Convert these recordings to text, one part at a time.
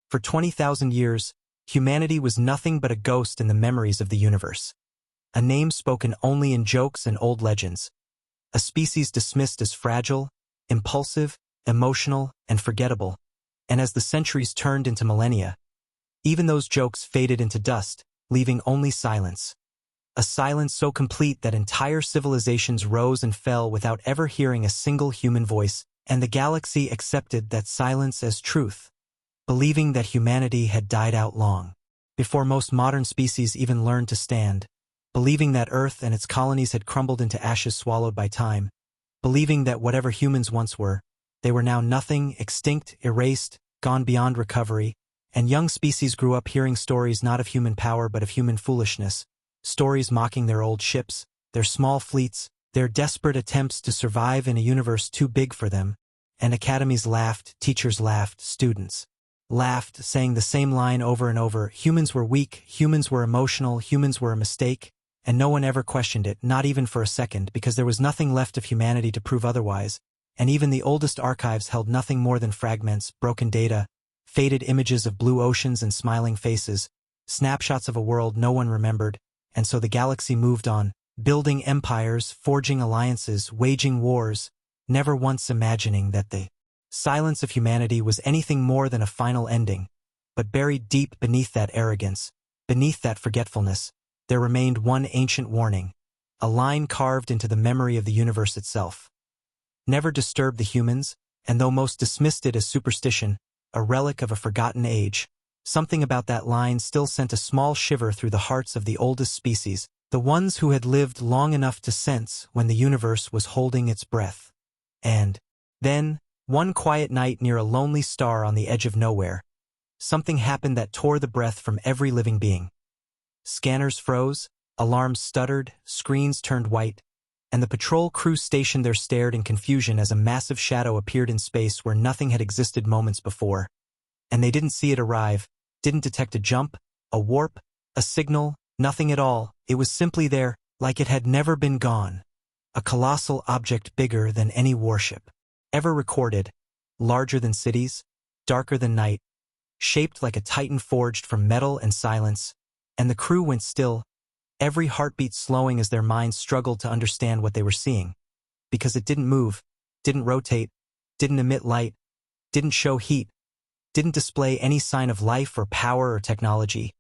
For 20,000 years, humanity was nothing but a ghost in the memories of the universe. A name spoken only in jokes and old legends. A species dismissed as fragile, impulsive, emotional, and forgettable. And as the centuries turned into millennia, even those jokes faded into dust, leaving only silence. A silence so complete that entire civilizations rose and fell without ever hearing a single human voice, and the galaxy accepted that silence as truth, believing that humanity had died out long before most modern species even learned to stand, believing that Earth and its colonies had crumbled into ashes swallowed by time, believing that whatever humans once were, they were now nothing, extinct, erased, gone beyond recovery, and young species grew up hearing stories not of human power but of human foolishness, stories mocking their old ships, their small fleets, their desperate attempts to survive in a universe too big for them, and academies laughed, teachers laughed, students laughed, saying the same line over and over: humans were weak, humans were emotional, humans were a mistake, and no one ever questioned it, not even for a second, because there was nothing left of humanity to prove otherwise, and even the oldest archives held nothing more than fragments, broken data, faded images of blue oceans and smiling faces, snapshots of a world no one remembered, and so the galaxy moved on, building empires, forging alliances, waging wars, never once imagining that the silence of humanity was anything more than a final ending. But buried deep beneath that arrogance, beneath that forgetfulness, there remained one ancient warning, a line carved into the memory of the universe itself. Never disturb the humans, and though most dismissed it as superstition, a relic of a forgotten age, something about that line still sent a small shiver through the hearts of the oldest species, the ones who had lived long enough to sense when the universe was holding its breath. And then, one quiet night near a lonely star on the edge of nowhere, something happened that tore the breath from every living being. Scanners froze, alarms stuttered, screens turned white, and the patrol crew stationed there stared in confusion as a massive shadow appeared in space where nothing had existed moments before. And they didn't see it arrive, didn't detect a jump, a warp, a signal, nothing at all. It was simply there, like it had never been gone. A colossal object bigger than any warship ever recorded, larger than cities, darker than night, shaped like a titan forged from metal and silence, and the crew went still, every heartbeat slowing as their minds struggled to understand what they were seeing. Because it didn't move, didn't rotate, didn't emit light, didn't show heat, didn't display any sign of life or power or technology.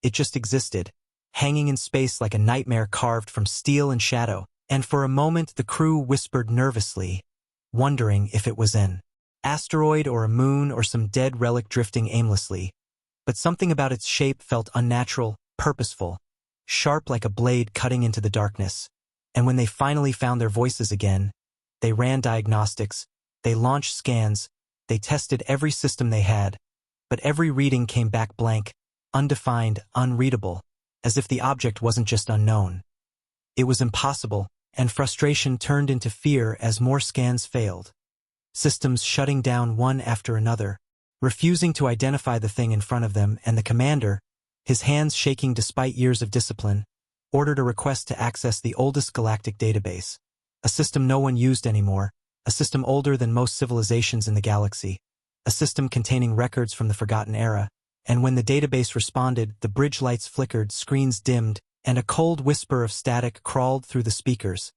It just existed, hanging in space like a nightmare carved from steel and shadow, and for a moment the crew whispered nervously, wondering if it was an asteroid or a moon or some dead relic drifting aimlessly. But something about its shape felt unnatural, purposeful, sharp like a blade cutting into the darkness. And when they finally found their voices again, they ran diagnostics, they launched scans, they tested every system they had, but every reading came back blank, undefined, unreadable, as if the object wasn't just unknown. It was impossible, and frustration turned into fear as more scans failed. Systems shutting down one after another, refusing to identify the thing in front of them, and the commander, his hands shaking despite years of discipline, ordered a request to access the oldest galactic database, a system no one used anymore, a system older than most civilizations in the galaxy, a system containing records from the forgotten era, and when the database responded, the bridge lights flickered, screens dimmed, and a cold whisper of static crawled through the speakers,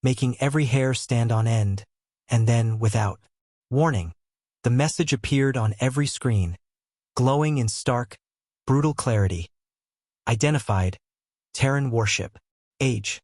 making every hair stand on end. And then, without warning, the message appeared on every screen, glowing in stark, brutal clarity. Identified, Terran warship, age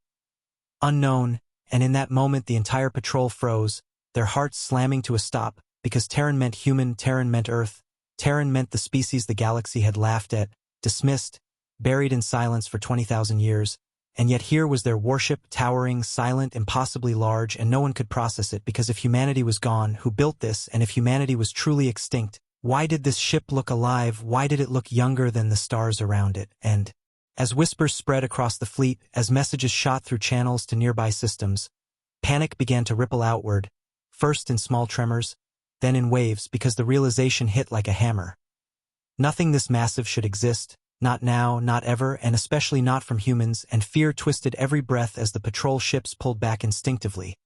unknown, and in that moment the entire patrol froze, their hearts slamming to a stop, because Terran meant human, Terran meant Earth, Terran meant the species the galaxy had laughed at, dismissed, buried in silence for 20,000 years, and yet here was their warship, towering, silent, impossibly large, and no one could process it, because if humanity was gone, who built this, and if humanity was truly extinct, why did this ship look alive? Why did it look younger than the stars around it? And as whispers spread across the fleet, as messages shot through channels to nearby systems, panic began to ripple outward, first in small tremors, then in waves, because the realization hit like a hammer. Nothing this massive should exist, not now, not ever, and especially not from humans, and fear twisted every breath as the patrol ships pulled back instinctively.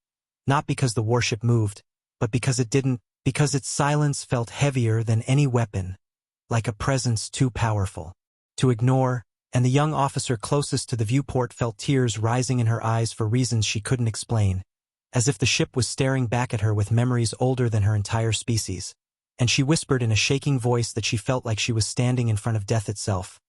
Not because the warship moved, but because it didn't, because its silence felt heavier than any weapon, like a presence too powerful to ignore, and the young officer closest to the viewport felt tears rising in her eyes for reasons she couldn't explain, as if the ship was staring back at her with memories older than her entire species. And she whispered in a shaking voice that she felt like she was standing in front of death itself.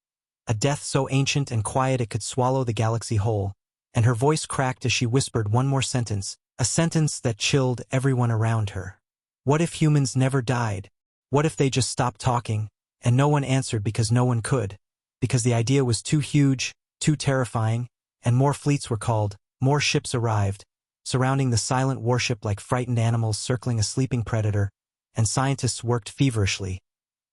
A death so ancient and quiet it could swallow the galaxy whole, and her voice cracked as she whispered one more sentence, a sentence that chilled everyone around her. What if humans never died? What if they just stopped talking, and no one answered because no one could? Because the idea was too huge, too terrifying, and more fleets were called, more ships arrived, surrounding the silent warship like frightened animals circling a sleeping predator, and scientists worked feverishly,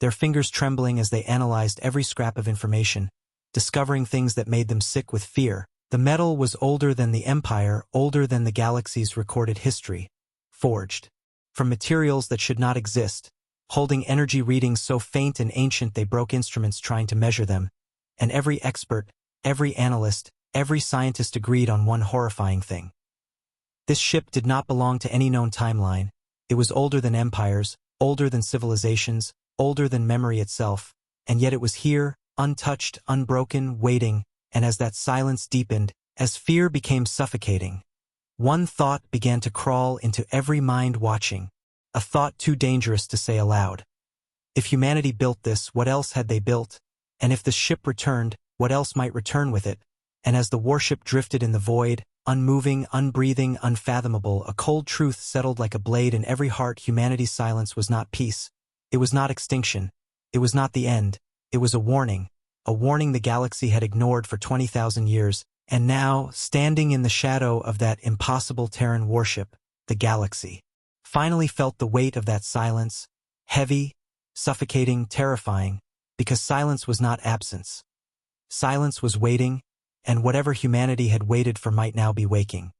their fingers trembling as they analyzed every scrap of information, discovering things that made them sick with fear. The metal was older than the Empire, older than the galaxy's recorded history, forged from materials that should not exist, holding energy readings so faint and ancient they broke instruments trying to measure them, and every expert, every analyst, every scientist agreed on one horrifying thing. This ship did not belong to any known timeline. It was older than empires, older than civilizations, older than memory itself, and yet it was here, untouched, unbroken, waiting, and as that silence deepened, as fear became suffocating, one thought began to crawl into every mind watching, a thought too dangerous to say aloud. If humanity built this, what else had they built? And if the ship returned, what else might return with it? And as the warship drifted in the void, unmoving, unbreathing, unfathomable, a cold truth settled like a blade in every heart. Humanity's silence was not peace. It was not extinction. It was not the end. It was a warning the galaxy had ignored for 20,000 years, and now, standing in the shadow of that impossible Terran warship, the galaxy finally felt the weight of that silence, heavy, suffocating, terrifying, because silence was not absence. Silence was waiting, and whatever humanity had waited for might now be waking.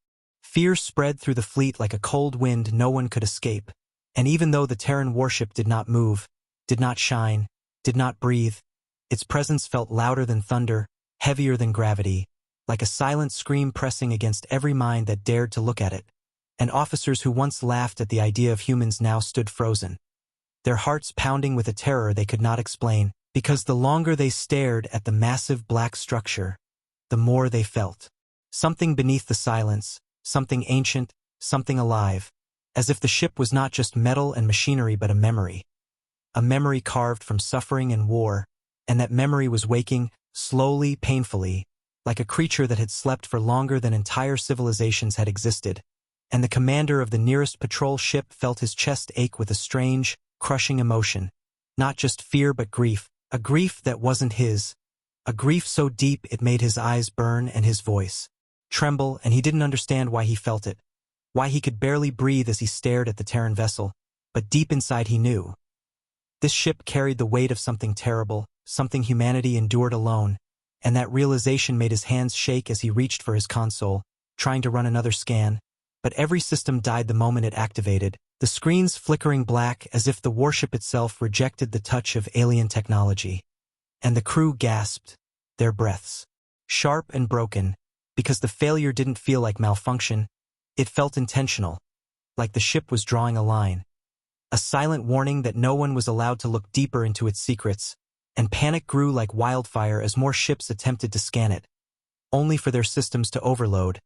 Fear spread through the fleet like a cold wind no one could escape, and even though the Terran warship did not move, did not shine, did not breathe, its presence felt louder than thunder, heavier than gravity, like a silent scream pressing against every mind that dared to look at it. And officers who once laughed at the idea of humans now stood frozen, their hearts pounding with a terror they could not explain, because the longer they stared at the massive black structure, the more they felt something beneath the silence, something ancient, something alive, as if the ship was not just metal and machinery but a memory carved from suffering and war, and that memory was waking, slowly, painfully, like a creature that had slept for longer than entire civilizations had existed. And the commander of the nearest patrol ship felt his chest ache with a strange, crushing emotion, not just fear but grief, a grief that wasn't his, a grief so deep it made his eyes burn and his voice tremble, and he didn't understand why he felt it, why he could barely breathe as he stared at the Terran vessel, but deep inside he knew. This ship carried the weight of something terrible, something humanity endured alone, and that realization made his hands shake as he reached for his console, trying to run another scan, but every system died the moment it activated, the screens flickering black as if the warship itself rejected the touch of alien technology. And the crew gasped, their breaths sharp and broken, because the failure didn't feel like malfunction, it felt intentional, like the ship was drawing a line. A silent warning that no one was allowed to look deeper into its secrets, and panic grew like wildfire as more ships attempted to scan it, only for their systems to overload,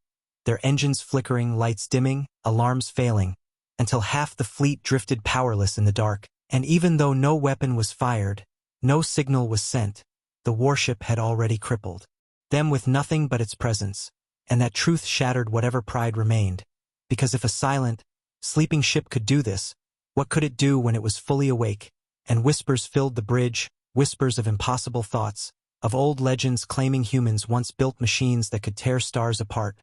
their engines flickering, lights dimming, alarms failing, until half the fleet drifted powerless in the dark. And even though no weapon was fired, no signal was sent, the warship had already crippled them with nothing but its presence, and that truth shattered whatever pride remained, because if a silent, sleeping ship could do this, what could it do when it was fully awake? And whispers filled the bridge, whispers of impossible thoughts, of old legends claiming humans once built machines that could tear stars apart,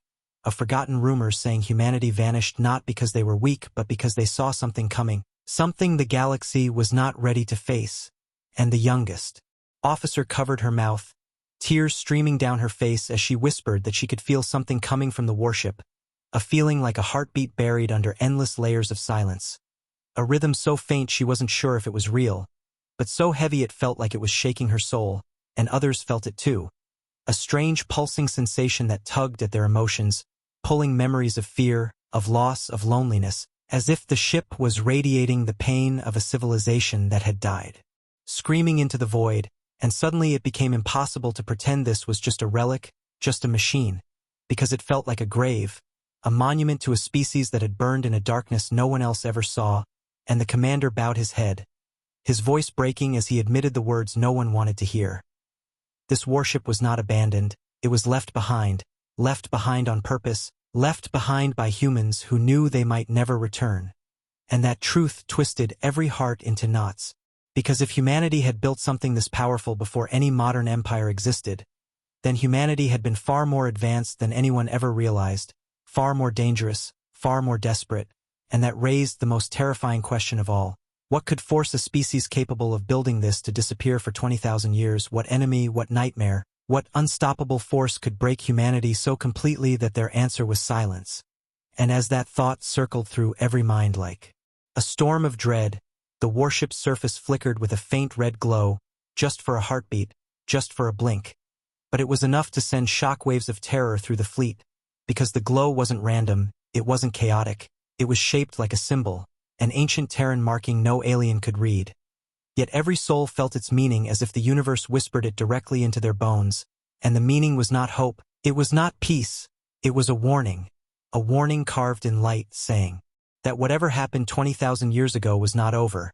of forgotten rumors saying humanity vanished not because they were weak but because they saw something coming, something the galaxy was not ready to face. And the youngest officer covered her mouth, tears streaming down her face as she whispered that she could feel something coming from the warship, a feeling like a heartbeat buried under endless layers of silence, a rhythm so faint she wasn't sure if it was real, but so heavy it felt like it was shaking her soul, and others felt it too. A strange pulsing sensation that tugged at their emotions, pulling memories of fear, of loss, of loneliness, as if the ship was radiating the pain of a civilization that had died. screaming into the void, and suddenly it became impossible to pretend this was just a relic, just a machine, because it felt like a grave, a monument to a species that had burned in a darkness no one else ever saw, and the commander bowed his head, his voice breaking as he admitted the words no one wanted to hear. This warship was not abandoned, it was left behind on purpose, left behind by humans who knew they might never return. And that truth twisted every heart into knots. Because if humanity had built something this powerful before any modern empire existed, then humanity had been far more advanced than anyone ever realized, far more dangerous, far more desperate, and that raised the most terrifying question of all. What could force a species capable of building this to disappear for 20,000 years? What enemy, what nightmare, what unstoppable force could break humanity so completely that their answer was silence? And as that thought circled through every mind like a storm of dread, the warship's surface flickered with a faint red glow, just for a heartbeat, just for a blink. But it was enough to send shockwaves of terror through the fleet, because the glow wasn't random, it wasn't chaotic, it was shaped like a symbol, an ancient Terran marking no alien could read. Yet every soul felt its meaning as if the universe whispered it directly into their bones, and the meaning was not hope, it was not peace, it was a warning carved in light saying that whatever happened 20,000 years ago was not over,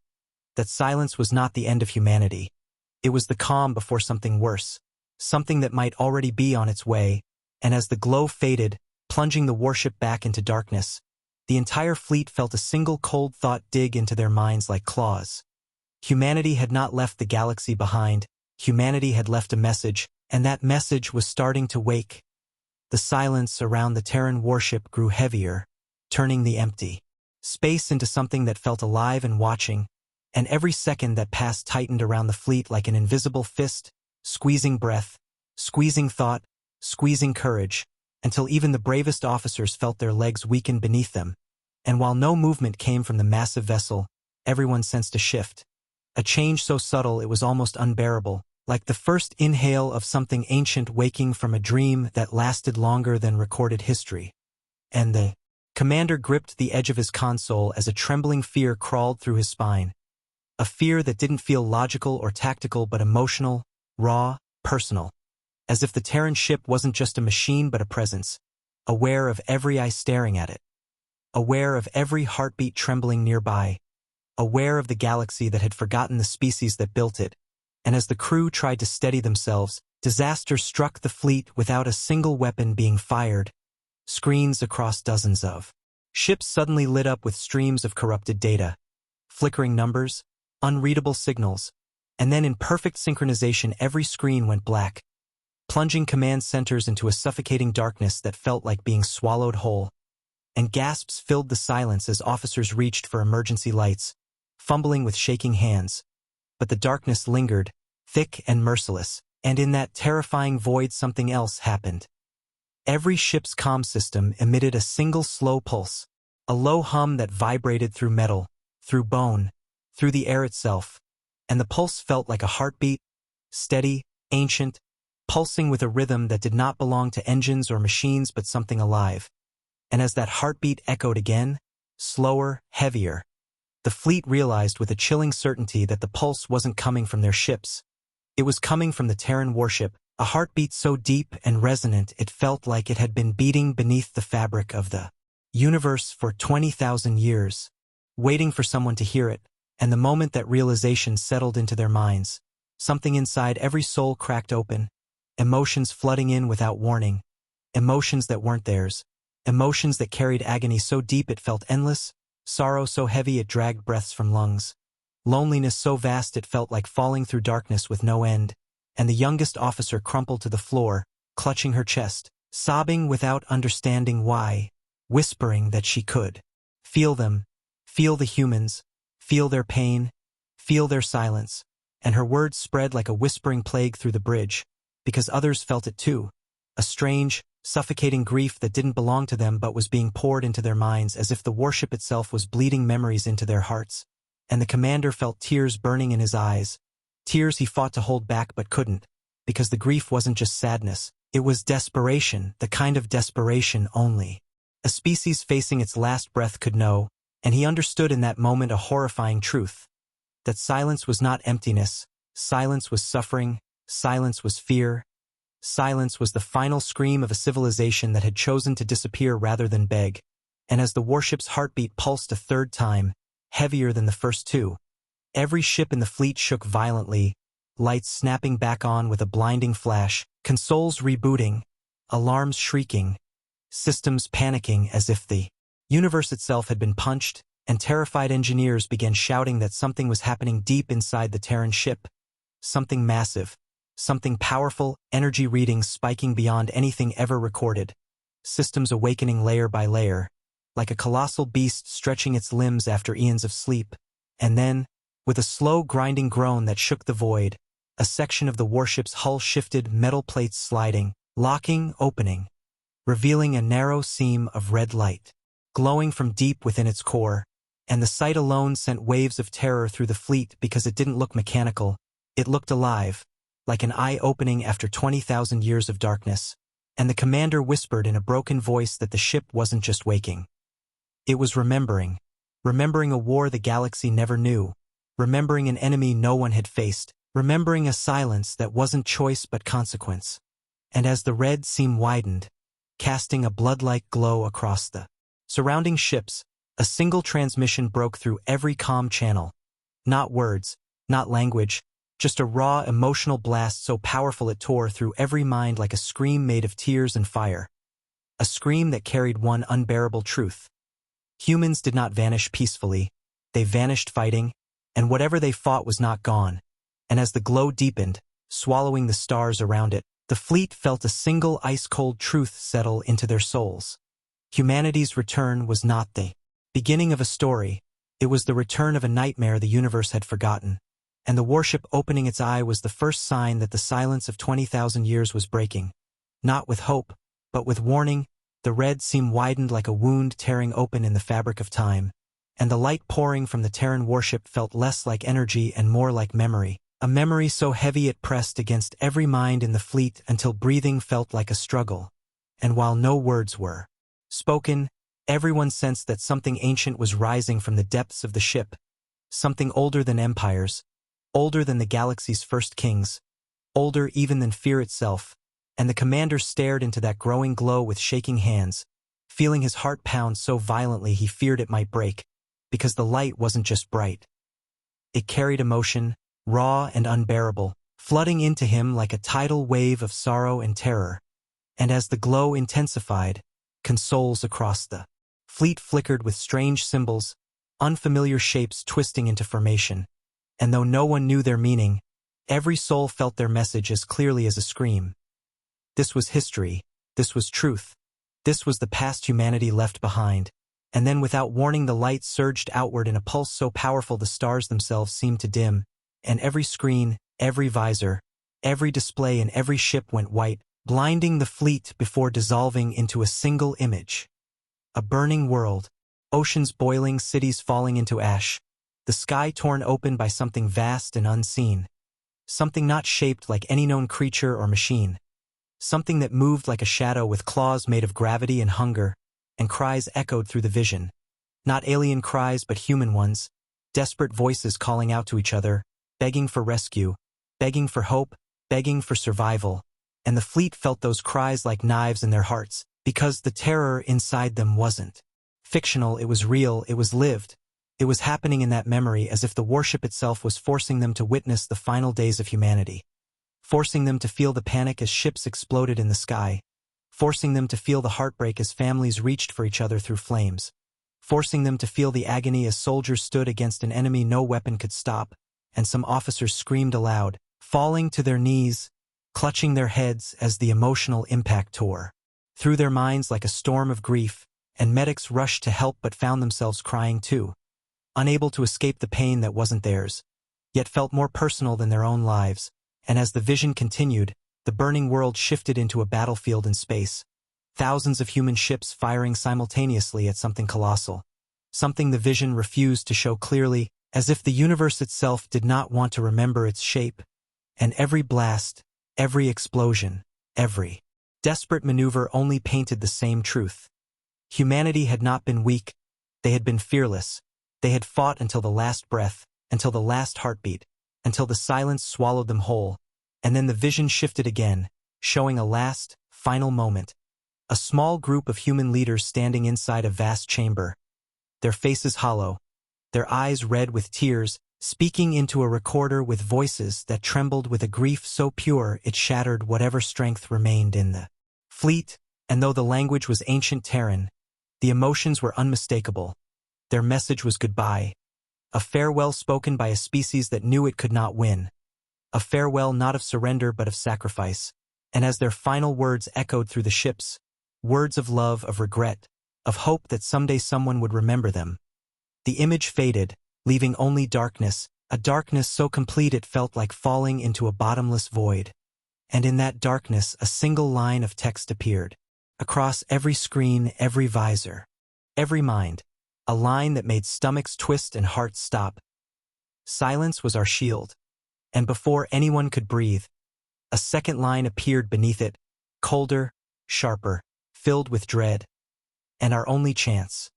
that silence was not the end of humanity. It was the calm before something worse, something that might already be on its way, and as the glow faded, plunging the warship back into darkness, the entire fleet felt a single cold thought dig into their minds like claws. Humanity had not left the galaxy behind, humanity had left a message, and that message was starting to wake. The silence around the Terran warship grew heavier, turning the empty space into something that felt alive and watching, and every second that passed tightened around the fleet like an invisible fist, squeezing breath, squeezing thought, squeezing courage, until even the bravest officers felt their legs weaken beneath them. And while no movement came from the massive vessel, everyone sensed a shift. A change so subtle it was almost unbearable, like the first inhale of something ancient waking from a dream that lasted longer than recorded history. And the commander gripped the edge of his console as a trembling fear crawled through his spine. A fear that didn't feel logical or tactical but emotional, raw, personal. As if the Terran ship wasn't just a machine but a presence, aware of every eye staring at it, aware of every heartbeat trembling nearby, aware of the galaxy that had forgotten the species that built it, and as the crew tried to steady themselves, disaster struck the fleet without a single weapon being fired. Screens across dozens of ships suddenly lit up with streams of corrupted data, flickering numbers, unreadable signals, and then in perfect synchronization every screen went black, plunging command centers into a suffocating darkness that felt like being swallowed whole. And gasps filled the silence as officers reached for emergency lights, fumbling with shaking hands. But the darkness lingered, thick and merciless, and in that terrifying void something else happened. Every ship's comm system emitted a single slow pulse, a low hum that vibrated through metal, through bone, through the air itself, and the pulse felt like a heartbeat, steady, ancient, pulsing with a rhythm that did not belong to engines or machines but something alive. And as that heartbeat echoed again, slower, heavier, the fleet realized with a chilling certainty that the pulse wasn't coming from their ships. It was coming from the Terran warship, a heartbeat so deep and resonant it felt like it had been beating beneath the fabric of the universe for 20,000 years, waiting for someone to hear it. And the moment that realization settled into their minds, something inside every soul cracked open, emotions flooding in without warning, emotions that weren't theirs, emotions that carried agony so deep it felt endless, sorrow so heavy it dragged breaths from lungs, loneliness so vast it felt like falling through darkness with no end, and the youngest officer crumpled to the floor, clutching her chest, sobbing without understanding why, whispering that she could feel them, feel the humans, feel their pain, feel their silence, and her words spread like a whispering plague through the bridge, because others felt it too, a strange, suffocating grief that didn't belong to them but was being poured into their minds as if the warship itself was bleeding memories into their hearts. And the commander felt tears burning in his eyes, tears he fought to hold back but couldn't, because the grief wasn't just sadness, it was desperation, the kind of desperation only a species facing its last breath could know, and he understood in that moment a horrifying truth. that silence was not emptiness, silence was suffering, silence was fear, silence was the final scream of a civilization that had chosen to disappear rather than beg, and as the warship's heartbeat pulsed a third time, heavier than the first two, every ship in the fleet shook violently, lights snapping back on with a blinding flash, consoles rebooting, alarms shrieking, systems panicking as if the universe itself had been punched, and terrified engineers began shouting that something was happening deep inside the Terran ship, something massive, something powerful, energy readings spiking beyond anything ever recorded, systems awakening layer by layer, like a colossal beast stretching its limbs after eons of sleep, and then, with a slow grinding groan that shook the void, a section of the warship's hull shifted, metal plates sliding, locking, opening, revealing a narrow seam of red light, glowing from deep within its core, and the sight alone sent waves of terror through the fleet because it didn't look mechanical, it looked alive, like an eye opening after 20,000 years of darkness, and the commander whispered in a broken voice that the ship wasn't just waking. It was remembering a war the galaxy never knew, remembering an enemy no one had faced, remembering a silence that wasn't choice but consequence. And as the red seam widened, casting a blood-like glow across the surrounding ships, a single transmission broke through every comm channel. Not words, not language, just a raw emotional blast so powerful it tore through every mind like a scream made of tears and fire. A scream that carried one unbearable truth. Humans did not vanish peacefully, they vanished fighting, and whatever they fought was not gone. And as the glow deepened, swallowing the stars around it, the fleet felt a single ice-cold truth settle into their souls. Humanity's return was not the beginning of a story, it was the return of a nightmare the universe had forgotten, and the warship opening its eye was the first sign that the silence of 20,000 years was breaking. Not with hope, but with warning, the red seam widened like a wound tearing open in the fabric of time, and the light pouring from the Terran warship felt less like energy and more like memory, a memory so heavy it pressed against every mind in the fleet until breathing felt like a struggle. And while no words were spoken, everyone sensed that something ancient was rising from the depths of the ship, something older than empires, older than the galaxy's first kings, older even than fear itself, and the commander stared into that growing glow with shaking hands, feeling his heart pound so violently he feared it might break, because the light wasn't just bright. It carried emotion, raw and unbearable, flooding into him like a tidal wave of sorrow and terror. And as the glow intensified, consoles across the fleet flickered with strange symbols, unfamiliar shapes twisting into formation. And though no one knew their meaning, every soul felt their message as clearly as a scream. This was history, this was truth, this was the past humanity left behind. And then without warning the light surged outward in a pulse so powerful the stars themselves seemed to dim, and every screen, every visor, every display in every ship went white, blinding the fleet before dissolving into a single image. A burning world, oceans boiling, cities falling into ash, the sky torn open by something vast and unseen, something not shaped like any known creature or machine, something that moved like a shadow with claws made of gravity and hunger, and cries echoed through the vision. Not alien cries but human ones, desperate voices calling out to each other, begging for rescue, begging for hope, begging for survival, and the fleet felt those cries like knives in their hearts, because the terror inside them wasn't fictional, it was real, it was lived. It was happening in that memory as if the warship itself was forcing them to witness the final days of humanity, forcing them to feel the panic as ships exploded in the sky, forcing them to feel the heartbreak as families reached for each other through flames, forcing them to feel the agony as soldiers stood against an enemy no weapon could stop, and some officers screamed aloud, falling to their knees, clutching their heads as the emotional impact tore through their minds like a storm of grief, and medics rushed to help but found themselves crying too, unable to escape the pain that wasn't theirs, yet felt more personal than their own lives, and as the vision continued, the burning world shifted into a battlefield in space, thousands of human ships firing simultaneously at something colossal, something the vision refused to show clearly, as if the universe itself did not want to remember its shape, and every blast, every explosion, every desperate maneuver only painted the same truth. Humanity had not been weak, they had been fearless, they had fought until the last breath, until the last heartbeat, until the silence swallowed them whole, and then the vision shifted again, showing a last, final moment. A small group of human leaders standing inside a vast chamber, their faces hollow, their eyes red with tears, speaking into a recorder with voices that trembled with a grief so pure it shattered whatever strength remained in the fleet, and though the language was ancient Terran, the emotions were unmistakable. Their message was goodbye, a farewell spoken by a species that knew it could not win, a farewell not of surrender but of sacrifice, and as their final words echoed through the ships, words of love, of regret, of hope that someday someone would remember them, the image faded, leaving only darkness, a darkness so complete it felt like falling into a bottomless void. And in that darkness a single line of text appeared, across every screen, every visor, every mind, a line that made stomachs twist and hearts stop. Silence was our shield. And before anyone could breathe, a second line appeared beneath it, colder, sharper, filled with dread. And our only chance.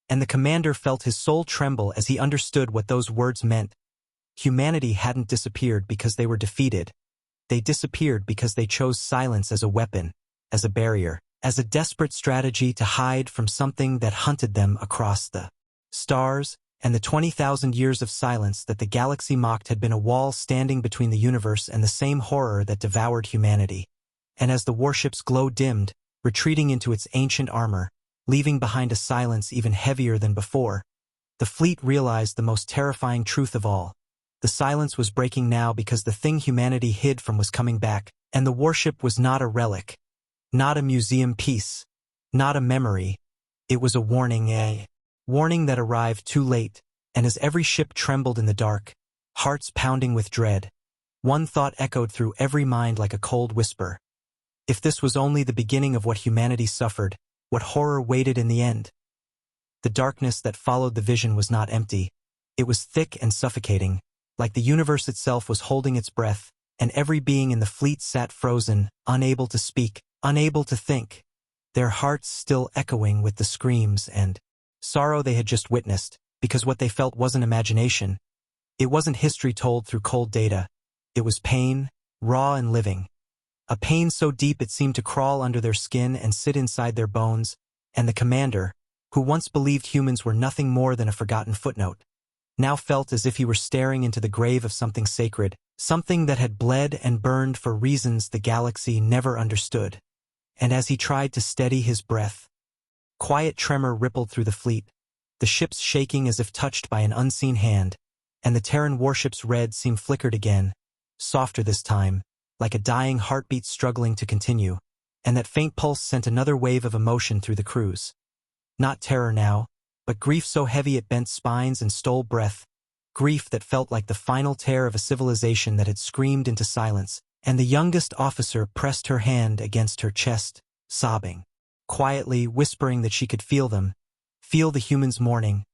And the commander felt his soul tremble as he understood what those words meant. Humanity hadn't disappeared because they were defeated. They disappeared because they chose silence as a weapon, as a barrier, as a desperate strategy to hide from something that hunted them across the stars, and the 20,000 years of silence that the galaxy mocked had been a wall standing between the universe and the same horror that devoured humanity. And as the warship's glow dimmed, retreating into its ancient armor, leaving behind a silence even heavier than before, the fleet realized the most terrifying truth of all. The silence was breaking now because the thing humanity hid from was coming back, and the warship was not a relic, not a museum piece, not a memory. It was a warning, a warning that arrived too late, and as every ship trembled in the dark, hearts pounding with dread, one thought echoed through every mind like a cold whisper. If this was only the beginning of what humanity suffered, what horror waited in the end? The darkness that followed the vision was not empty. It was thick and suffocating, like the universe itself was holding its breath, and every being in the fleet sat frozen, unable to speak, unable to think, their hearts still echoing with the screams and sorrow they had just witnessed, because what they felt wasn't imagination. It wasn't history told through cold data. It was pain, raw and living. A pain so deep it seemed to crawl under their skin and sit inside their bones, and the commander, who once believed humans were nothing more than a forgotten footnote, now felt as if he were staring into the grave of something sacred, something that had bled and burned for reasons the galaxy never understood. And as he tried to steady his breath, quiet tremor rippled through the fleet, the ships shaking as if touched by an unseen hand, and the Terran warship's red seemed flickered again, softer this time, like a dying heartbeat struggling to continue, and that faint pulse sent another wave of emotion through the crews. Not terror now, but grief so heavy it bent spines and stole breath, grief that felt like the final tear of a civilization that had screamed into silence, and the youngest officer pressed her hand against her chest, sobbing, quietly whispering that she could feel them, feel the humans' mourning,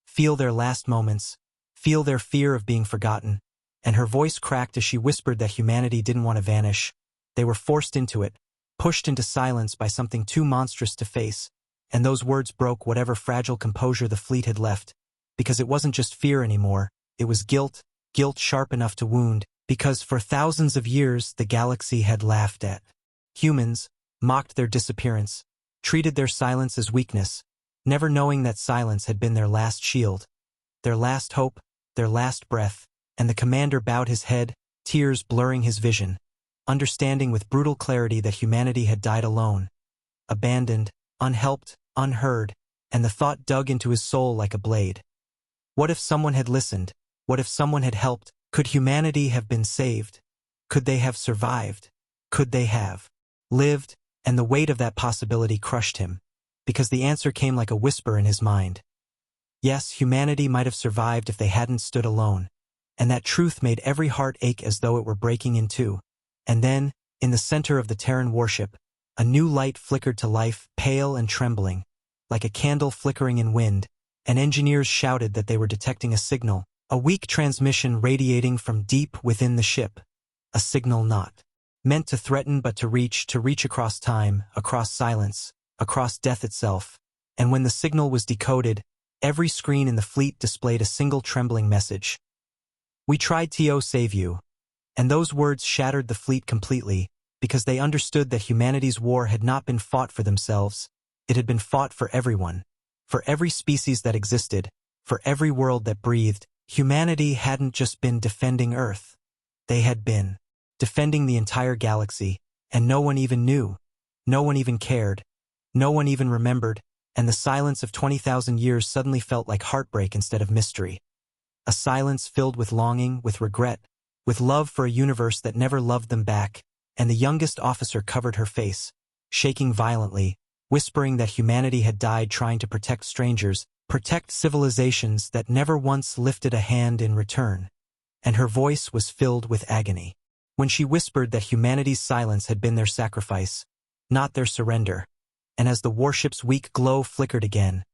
feel their last moments, feel their fear of being forgotten, and her voice cracked as she whispered that humanity didn't want to vanish. They were forced into it, pushed into silence by something too monstrous to face, and those words broke whatever fragile composure the fleet had left, because it wasn't just fear anymore, it was guilt, guilt sharp enough to wound, because for thousands of years the galaxy had laughed at humans, mocked their disappearance, treated their silence as weakness, never knowing that silence had been their last shield, their last hope, their last breath. And the commander bowed his head, tears blurring his vision, understanding with brutal clarity that humanity had died alone, abandoned, unhelped, unheard, and the thought dug into his soul like a blade. What if someone had listened? What if someone had helped? Could humanity have been saved? Could they have survived? Could they have lived? And the weight of that possibility crushed him, because the answer came like a whisper in his mind. Yes, humanity might have survived if they hadn't stood alone. And that truth made every heart ache as though it were breaking in two. And then, in the center of the Terran warship, a new light flickered to life, pale and trembling, like a candle flickering in wind, and engineers shouted that they were detecting a signal, a weak transmission radiating from deep within the ship, a signal not meant to threaten but to reach across time, across silence, across death itself. And when the signal was decoded, every screen in the fleet displayed a single trembling message. "We tried to save you." And those words shattered the fleet completely, because they understood that humanity's war had not been fought for themselves, it had been fought for everyone. For every species that existed, for every world that breathed, humanity hadn't just been defending Earth. They had been defending the entire galaxy, and no one even knew. No one even cared. No one even remembered, and the silence of 20,000 years suddenly felt like heartbreak instead of mystery. A silence filled with longing, with regret, with love for a universe that never loved them back, and the youngest officer covered her face, shaking violently, whispering that humanity had died trying to protect strangers, protect civilizations that never once lifted a hand in return. And her voice was filled with agony. When she whispered that humanity's silence had been their sacrifice, not their surrender. And as the warship's weak glow flickered again,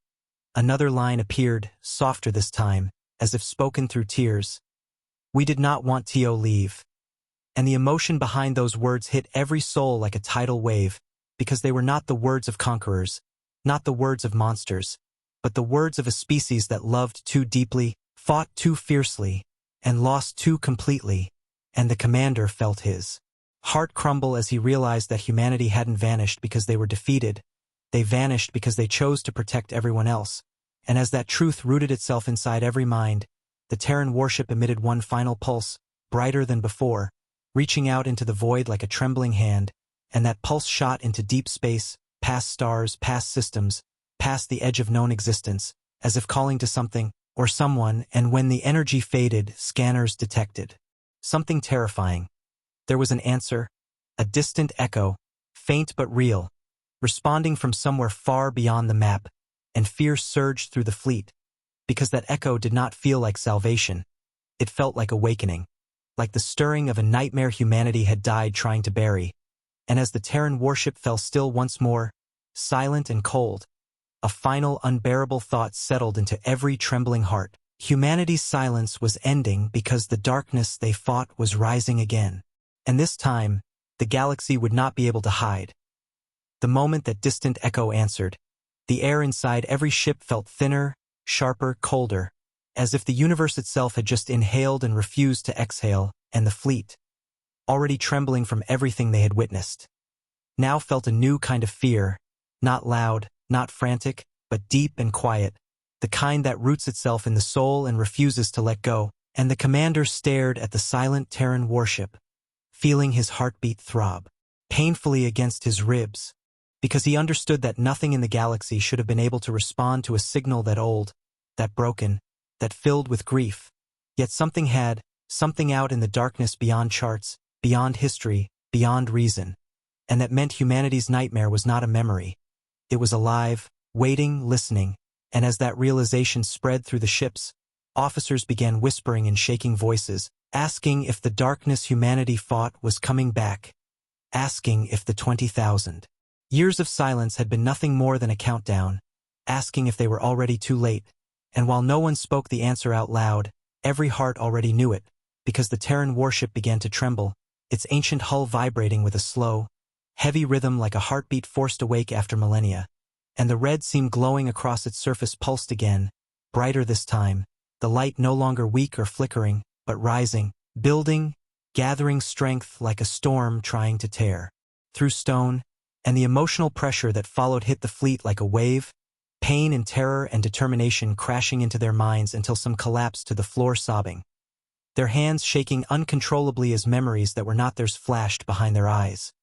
another line appeared, softer this time, as if spoken through tears. "We did not want to leave." And the emotion behind those words hit every soul like a tidal wave, because they were not the words of conquerors, not the words of monsters, but the words of a species that loved too deeply, fought too fiercely, and lost too completely. And the commander felt his heart crumble as he realized that humanity hadn't vanished because they were defeated. They vanished because they chose to protect everyone else. And as that truth rooted itself inside every mind, the Terran warship emitted one final pulse, brighter than before, reaching out into the void like a trembling hand, and that pulse shot into deep space, past stars, past systems, past the edge of known existence, as if calling to something or someone. And when the energy faded, scanners detected something terrifying. There was an answer, a distant echo, faint but real, responding from somewhere far beyond the map, and fear surged through the fleet, because that echo did not feel like salvation. It felt like awakening, like the stirring of a nightmare humanity had died trying to bury. And as the Terran warship fell still once more, silent and cold, a final unbearable thought settled into every trembling heart. Humanity's silence was ending because the darkness they fought was rising again. And this time, the galaxy would not be able to hide. The moment that distant echo answered, the air inside every ship felt thinner, sharper, colder, as if the universe itself had just inhaled and refused to exhale, and the fleet, already trembling from everything they had witnessed, now felt a new kind of fear, not loud, not frantic, but deep and quiet, the kind that roots itself in the soul and refuses to let go. And the commander stared at the silent Terran warship, feeling his heartbeat throb painfully against his ribs, because he understood that nothing in the galaxy should have been able to respond to a signal that old, that broken, that filled with grief. Yet something had, something out in the darkness beyond charts, beyond history, beyond reason. And that meant humanity's nightmare was not a memory. It was alive, waiting, listening, and as that realization spread through the ships, officers began whispering in shaking voices, asking if the darkness humanity fought was coming back, asking if the 20,000 years of silence had been nothing more than a countdown, asking if they were already too late. And while no one spoke the answer out loud, every heart already knew it, because the Terran warship began to tremble, its ancient hull vibrating with a slow, heavy rhythm like a heartbeat forced awake after millennia. And the red seam glowing across its surface pulsed again, brighter this time, the light no longer weak or flickering, but rising, building, gathering strength like a storm trying to tear through stone. And the emotional pressure that followed hit the fleet like a wave, pain and terror and determination crashing into their minds until some collapsed to the floor sobbing, their hands shaking uncontrollably as memories that were not theirs flashed behind their eyes.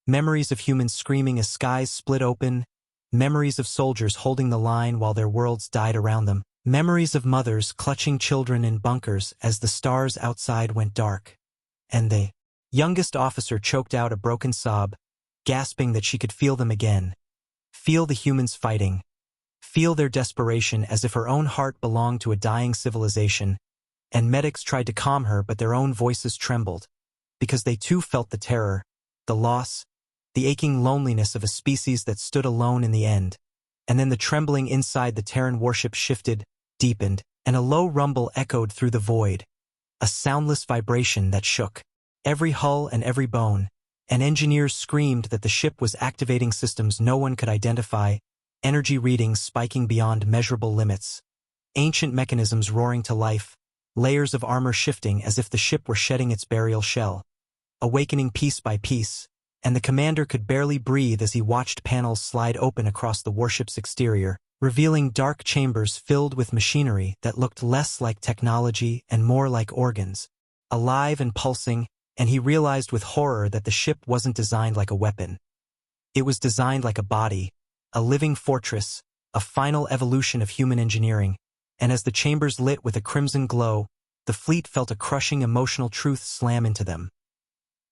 Memories of humans screaming as skies split open, memories of soldiers holding the line while their worlds died around them, memories of mothers clutching children in bunkers as the stars outside went dark. And the youngest officer choked out a broken sob, gasping that she could feel them again. Feel the humans fighting. Feel their desperation as if her own heart belonged to a dying civilization. And medics tried to calm her, but their own voices trembled, because they too felt the terror, the loss, the aching loneliness of a species that stood alone in the end. And then the trembling inside the Terran warship shifted, deepened, and a low rumble echoed through the void, a soundless vibration that shook every hull and every bone. And engineers screamed that the ship was activating systems no one could identify, energy readings spiking beyond measurable limits, ancient mechanisms roaring to life, layers of armor shifting as if the ship were shedding its burial shell, awakening piece by piece, and the commander could barely breathe as he watched panels slide open across the warship's exterior, revealing dark chambers filled with machinery that looked less like technology and more like organs, alive and pulsing, and he realized with horror that the ship wasn't designed like a weapon. It was designed like a body, a living fortress, a final evolution of human engineering, and as the chambers lit with a crimson glow, the fleet felt a crushing emotional truth slam into them.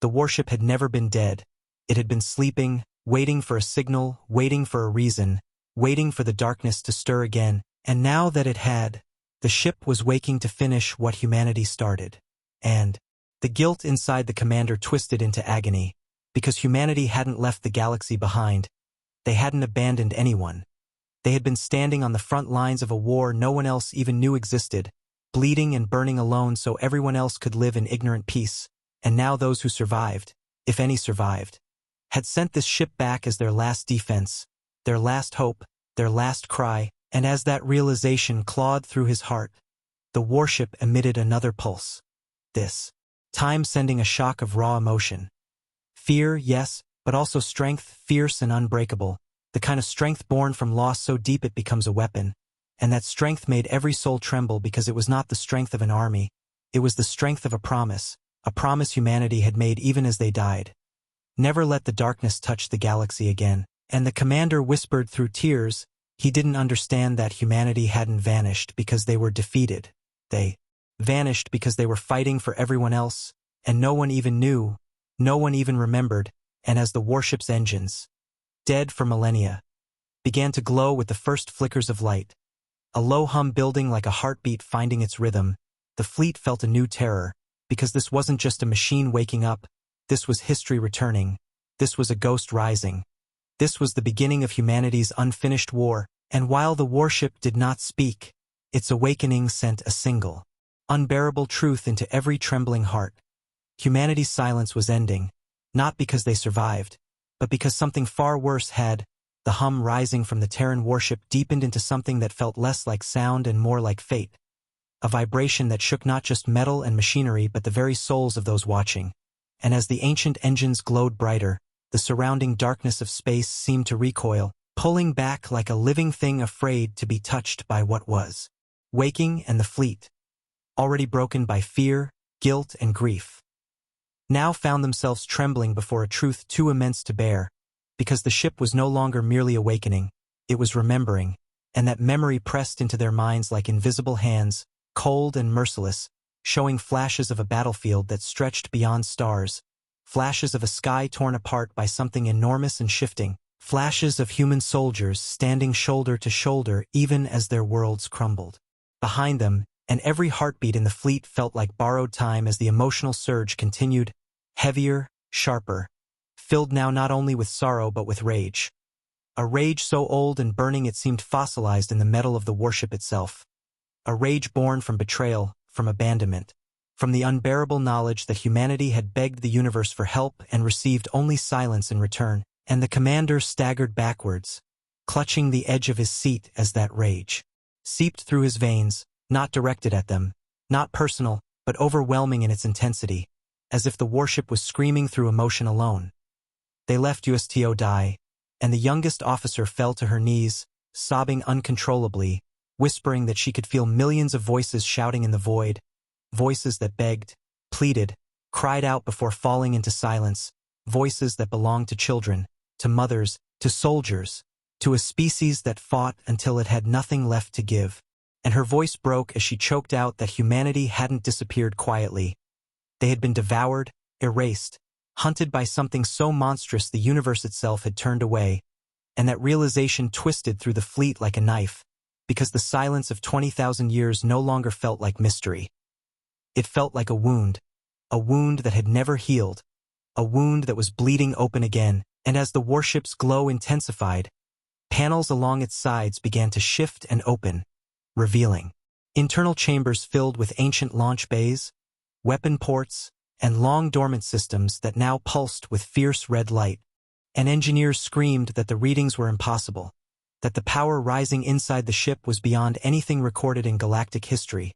The warship had never been dead. It had been sleeping, waiting for a signal, waiting for a reason, waiting for the darkness to stir again, and now that it had, the ship was waking to finish what humanity started. And the guilt inside the commander twisted into agony, because humanity hadn't left the galaxy behind. They hadn't abandoned anyone. They had been standing on the front lines of a war no one else even knew existed, bleeding and burning alone so everyone else could live in ignorant peace, and now those who survived, if any survived, had sent this ship back as their last defense, their last hope, their last cry, and as that realization clawed through his heart, the warship emitted another pulse. This time sending a shock of raw emotion. Fear, yes, but also strength, fierce and unbreakable, the kind of strength born from loss so deep it becomes a weapon, and that strength made every soul tremble because it was not the strength of an army, it was the strength of a promise humanity had made even as they died. Never let the darkness touch the galaxy again, and the commander whispered through tears, he didn't understand that humanity hadn't vanished because they were defeated. They vanished because they were fighting for everyone else, and no one even knew, no one even remembered, and as the warship's engines, dead for millennia, began to glow with the first flickers of light, a low hum building like a heartbeat finding its rhythm, the fleet felt a new terror, because this wasn't just a machine waking up, this was history returning, this was a ghost rising, this was the beginning of humanity's unfinished war, and while the warship did not speak, its awakening sent a single, unbearable truth into every trembling heart. Humanity's silence was ending, not because they survived, but because something far worse had. The hum rising from the Terran warship deepened into something that felt less like sound and more like fate. A vibration that shook not just metal and machinery but the very souls of those watching. And as the ancient engines glowed brighter, the surrounding darkness of space seemed to recoil, pulling back like a living thing afraid to be touched by what was waking, and the fleet, already broken by fear, guilt, and grief, now found themselves trembling before a truth too immense to bear, because the ship was no longer merely awakening, it was remembering, and that memory pressed into their minds like invisible hands, cold and merciless, showing flashes of a battlefield that stretched beyond stars, flashes of a sky torn apart by something enormous and shifting, flashes of human soldiers standing shoulder to shoulder even as their worlds crumbled. Behind them, and every heartbeat in the fleet felt like borrowed time as the emotional surge continued, heavier, sharper, filled now not only with sorrow but with rage. A rage so old and burning it seemed fossilized in the metal of the warship itself. A rage born from betrayal, from abandonment, from the unbearable knowledge that humanity had begged the universe for help and received only silence in return, and the commander staggered backwards, clutching the edge of his seat as that rage seeped through his veins, not directed at them, not personal, but overwhelming in its intensity, as if the warship was screaming through emotion alone. They left USTO die, and the youngest officer fell to her knees, sobbing uncontrollably, whispering that she could feel millions of voices shouting in the void, voices that begged, pleaded, cried out before falling into silence, voices that belonged to children, to mothers, to soldiers, to a species that fought until it had nothing left to give. And her voice broke as she choked out that humanity hadn't disappeared quietly. They had been devoured, erased, hunted by something so monstrous the universe itself had turned away, and that realization twisted through the fleet like a knife, because the silence of 20,000 years no longer felt like mystery. It felt like a wound that had never healed, a wound that was bleeding open again, and as the warship's glow intensified, panels along its sides began to shift and open, revealing internal chambers filled with ancient launch bays, weapon ports, and long dormant systems that now pulsed with fierce red light, and engineers screamed that the readings were impossible, that the power rising inside the ship was beyond anything recorded in galactic history,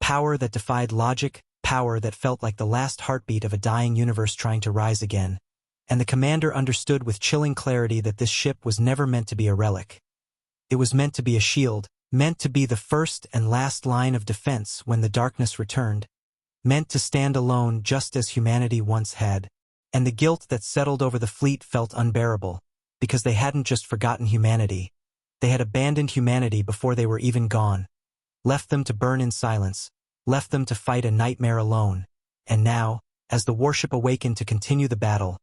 Power that defied logic, power that felt like the last heartbeat of a dying universe trying to rise again. And the commander understood with chilling clarity that this ship was never meant to be a relic. It was meant to be a shield, meant to be the first and last line of defense when the darkness returned, meant to stand alone just as humanity once had. And the guilt that settled over the fleet felt unbearable, because they hadn't just forgotten humanity. They had abandoned humanity before they were even gone, left them to burn in silence, left them to fight a nightmare alone. And now, as the warship awakened to continue the battle,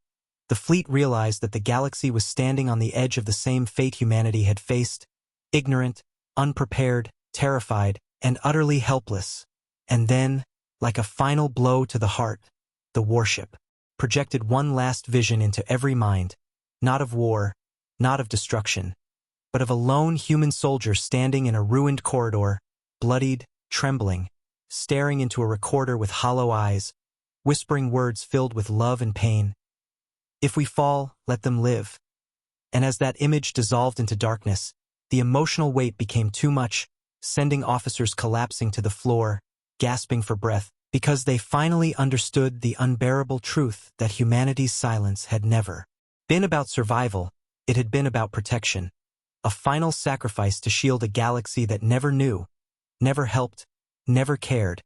the fleet realized that the galaxy was standing on the edge of the same fate humanity had faced, ignorant, unprepared, terrified, and utterly helpless. And then, like a final blow to the heart, the warship projected one last vision into every mind, not of war, not of destruction, but of a lone human soldier standing in a ruined corridor, bloodied, trembling, staring into a recorder with hollow eyes, whispering words filled with love and pain. "If we fall, let them live." And as that image dissolved into darkness, the emotional weight became too much, sending officers collapsing to the floor, gasping for breath, because they finally understood the unbearable truth that humanity's silence had never been about survival, it had been about protection. A final sacrifice to shield a galaxy that never knew, never helped, never cared.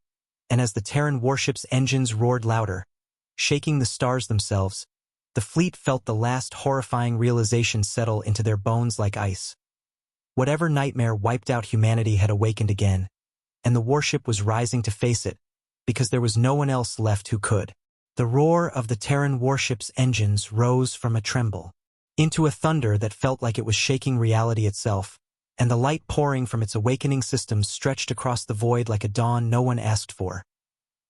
And as the Terran warship's engines roared louder, shaking the stars themselves, the fleet felt the last horrifying realization settle into their bones like ice. Whatever nightmare wiped out humanity had awakened again, and the warship was rising to face it, because there was no one else left who could. The roar of the Terran warship's engines rose from a tremble into a thunder that felt like it was shaking reality itself, and the light pouring from its awakening systems stretched across the void like a dawn no one asked for.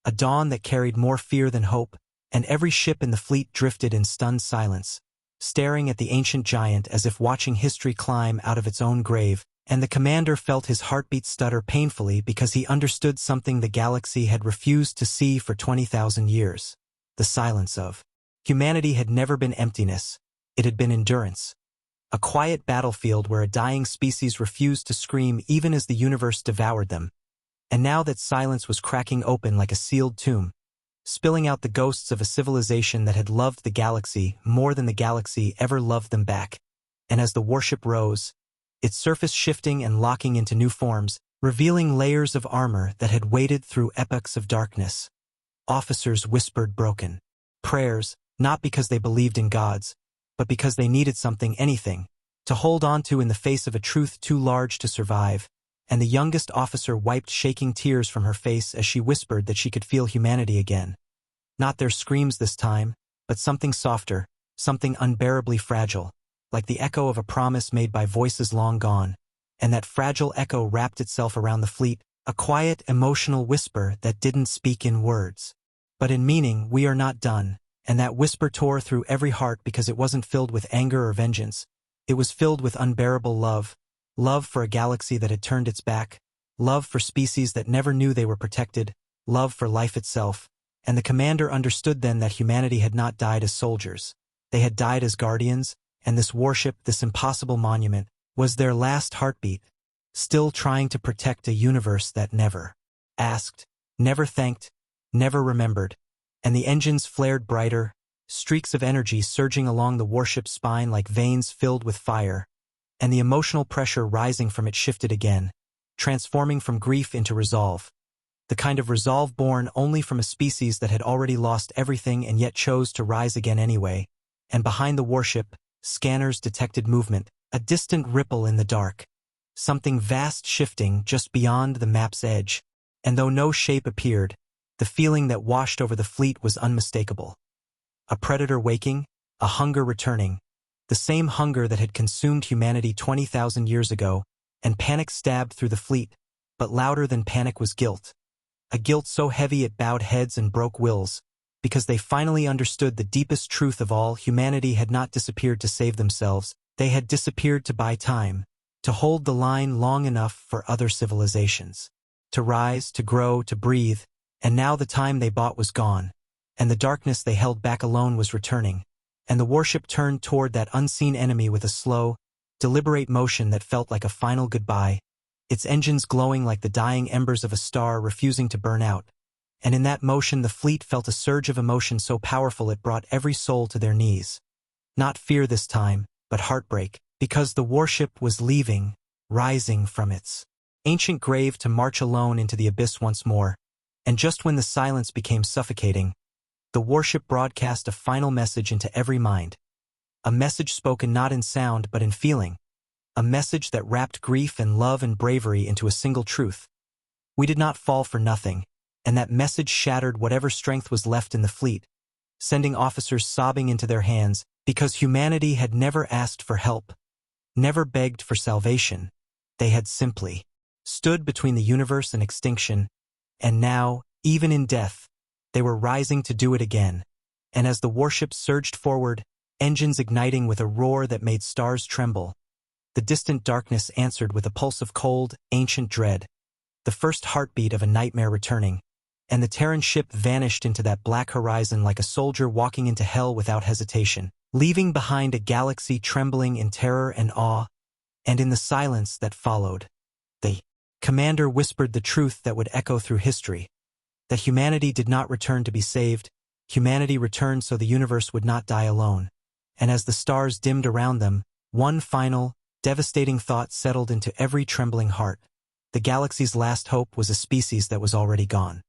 A dawn that carried more fear than hope, and every ship in the fleet drifted in stunned silence, staring at the ancient giant as if watching history climb out of its own grave. And the commander felt his heartbeat stutter painfully because he understood something the galaxy had refused to see for 20,000 years. The silence of humanity had never been emptiness, it had been endurance. A quiet battlefield where a dying species refused to scream even as the universe devoured them. And now that silence was cracking open like a sealed tomb, spilling out the ghosts of a civilization that had loved the galaxy more than the galaxy ever loved them back. And as the warship rose, its surface shifting and locking into new forms, revealing layers of armor that had waded through epochs of darkness. Officers whispered broken prayers, not because they believed in gods, but because they needed something, anything, to hold on to in the face of a truth too large to survive. And the youngest officer wiped shaking tears from her face as she whispered that she could feel humanity again. Not their screams this time, but something softer, something unbearably fragile, like the echo of a promise made by voices long gone. And that fragile echo wrapped itself around the fleet, a quiet, emotional whisper that didn't speak in words, but in meaning. "We are not done." And that whisper tore through every heart because it wasn't filled with anger or vengeance. It was filled with unbearable love. Love for a galaxy that had turned its back. Love for species that never knew they were protected. Love for life itself. And the commander understood then that humanity had not died as soldiers. They had died as guardians, and this warship, this impossible monument, was their last heartbeat, still trying to protect a universe that never asked, never thanked, never remembered. And the engines flared brighter, streaks of energy surging along the warship's spine like veins filled with fire, and the emotional pressure rising from it shifted again, transforming from grief into resolve. The kind of resolve born only from a species that had already lost everything and yet chose to rise again anyway. And behind the warship, scanners detected movement, a distant ripple in the dark, something vast shifting just beyond the map's edge. And though no shape appeared, the feeling that washed over the fleet was unmistakable. A predator waking, a hunger returning, the same hunger that had consumed humanity 20,000 years ago, and panic stabbed through the fleet, but louder than panic was guilt. A guilt so heavy it bowed heads and broke wills, because they finally understood the deepest truth of all. Humanity had not disappeared to save themselves, they had disappeared to buy time, to hold the line long enough for other civilizations, to rise, to grow, to breathe. And now the time they bought was gone, and the darkness they held back alone was returning, and the warship turned toward that unseen enemy with a slow, deliberate motion that felt like a final goodbye. its engines glowing like the dying embers of a star refusing to burn out. And in that motion the fleet felt a surge of emotion so powerful it brought every soul to their knees. Not fear this time, but heartbreak, because the warship was leaving, rising from its ancient grave to march alone into the abyss once more. And just when the silence became suffocating, the warship broadcast a final message into every mind. A message spoken not in sound but in feeling. A message that wrapped grief and love and bravery into a single truth. We did not fall for nothing, and that message shattered whatever strength was left in the fleet, sending officers sobbing into their hands because humanity had never asked for help, never begged for salvation. They had simply stood between the universe and extinction, and now, even in death, they were rising to do it again. And as the warship surged forward, engines igniting with a roar that made stars tremble, the distant darkness answered with a pulse of cold, ancient dread, the first heartbeat of a nightmare returning, and the Terran ship vanished into that black horizon like a soldier walking into hell without hesitation, leaving behind a galaxy trembling in terror and awe. And in the silence that followed, the commander whispered the truth that would echo through history, that humanity did not return to be saved, humanity returned so the universe would not die alone. And as the stars dimmed around them, one final, devastating thought settled into every trembling heart. The galaxy's last hope was a species that was already gone.